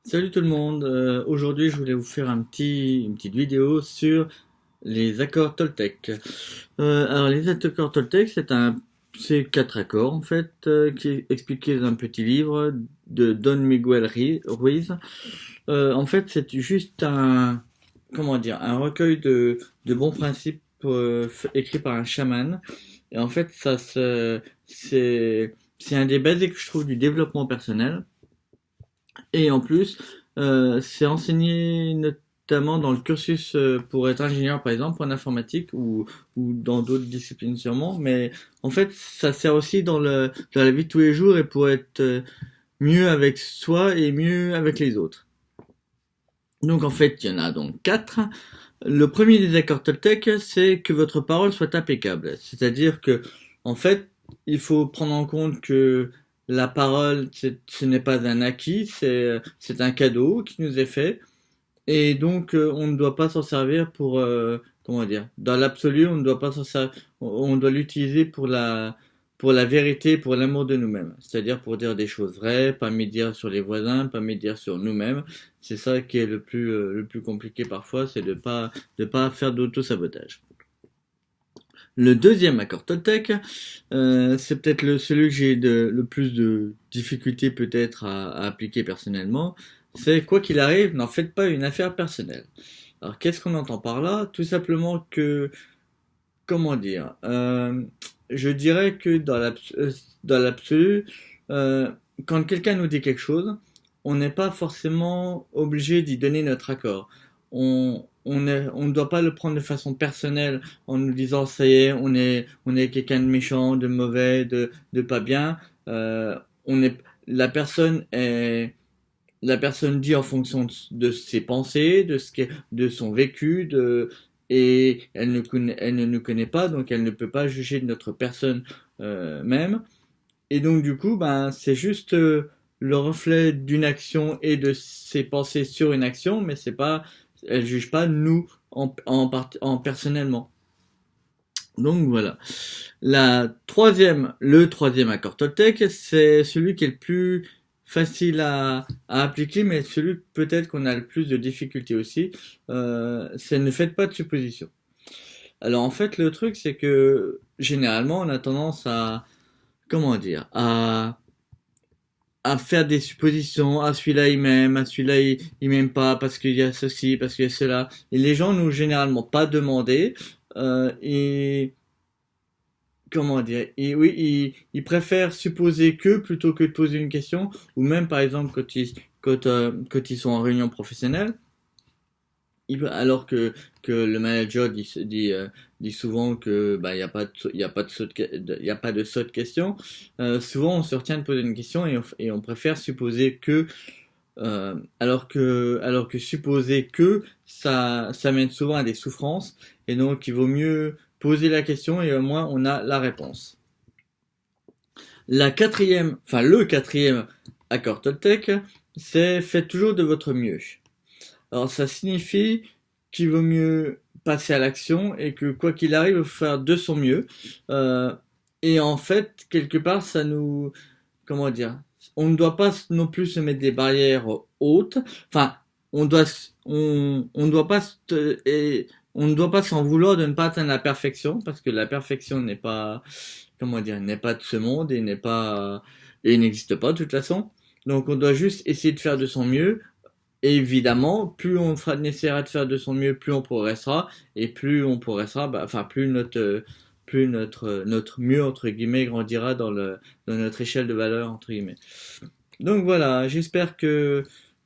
Salut tout le monde, aujourd'hui je voulais vous faire une petite vidéo sur les accords Toltec. Alors les accords Toltec c'est quatre accords en fait qui est expliqué dans un petit livre de Don Miguel Ruiz. En fait c'est juste un recueil de bons principes écrits par un chaman. Et en fait c'est un des basiques que je trouve du développement personnel. Et en plus, c'est enseigné notamment dans le cursus pour être ingénieur, par exemple, en informatique ou dans d'autres disciplines sûrement. Mais en fait, ça sert aussi dans la vie de tous les jours et pour être mieux avec soi et mieux avec les autres. Donc en fait, il y en a donc quatre. Le premier des accords Toltec, c'est que votre parole soit impeccable. C'est-à-dire que, en fait, il faut prendre en compte que la parole, ce n'est pas un acquis, c'est un cadeau qui nous est fait. Et donc, on ne doit pas s'en servir pour, comment dire, dans l'absolu, on ne doit pas s'en servir, on doit l'utiliser pour la vérité, pour l'amour de nous-mêmes. C'est-à-dire pour dire des choses vraies, pas médire sur les voisins, pas médire sur nous-mêmes. C'est ça qui est le plus compliqué parfois, c'est de pas faire d'auto-sabotage. Le deuxième accord Toltec, c'est peut-être celui que j'ai le plus de difficultés peut-être à appliquer personnellement. C'est quoi qu'il arrive, n'en faites pas une affaire personnelle. Alors qu'est-ce qu'on entend par là? Tout simplement que, comment dire, je dirais que dans l'absolu, euh, quand quelqu'un nous dit quelque chose, on n'est pas forcément obligé d'y donner notre accord. On ne doit pas le prendre de façon personnelle en nous disant ça y est, on est quelqu'un de méchant, de mauvais, de pas bien. On est, la personne est, la personne dit en fonction de ses pensées, de son vécu, et elle ne nous connaît pas, donc elle ne peut pas juger de notre personne même. Et donc du coup, ben c'est juste le reflet d'une action et de ses pensées sur une action, mais c'est pas, elle juge pas nous en personnellement. Donc voilà. Le troisième accord Toltec, c'est celui qui est le plus facile à appliquer, mais celui peut-être qu'on a le plus de difficultés aussi. C'est ne faites pas de suppositions. Alors en fait, le truc, c'est que généralement, on a tendance comment dire, à faire des suppositions. Ah, celui-là il m'aime, ah, celui-là il m'aime pas parce qu'il y a ceci, parce qu'il y a cela. Et les gens n'ont généralement pas demandé. Et comment dire, et oui, ils préfèrent supposer que plutôt que de poser une question, ou même par exemple quand ils sont en réunion professionnelle, alors que le manager dit souvent que bah, il y a pas de saut il y a pas de saut de question, souvent on se retient de poser une question et on préfère supposer que alors que supposer que ça mène souvent à des souffrances et donc il vaut mieux poser la question et au moins on a la réponse. Le quatrième accord Toltec, c'est faites toujours de votre mieux. Alors ça signifie qu'il vaut mieux passer à l'action et que quoi qu'il arrive, il faut faire de son mieux. Euh, et en fait, quelque part, ça nous, comment dire, on ne doit pas non plus se mettre des barrières hautes. Enfin, on doit pas et on ne doit pas s'en vouloir de ne pas atteindre la perfection parce que la perfection n'est pas, comment dire, n'est pas de ce monde et n'est pas et n'existe pas de toute façon. Donc on doit juste essayer de faire de son mieux. Et évidemment, plus essaiera de faire de son mieux, plus on progressera, et plus on progressera, bah, enfin plus notre mieux entre guillemets grandira dans notre échelle de valeur entre guillemets. Donc voilà, j'espère que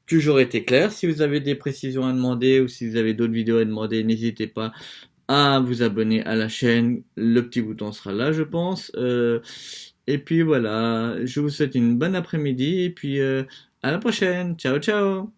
j'aurai été clair. Si vous avez des précisions à demander ou si vous avez d'autres vidéos à demander, n'hésitez pas à vous abonner à la chaîne. Le petit bouton sera là, je pense. Et puis voilà, je vous souhaite une bonne après-midi et puis à la prochaine. Ciao ciao.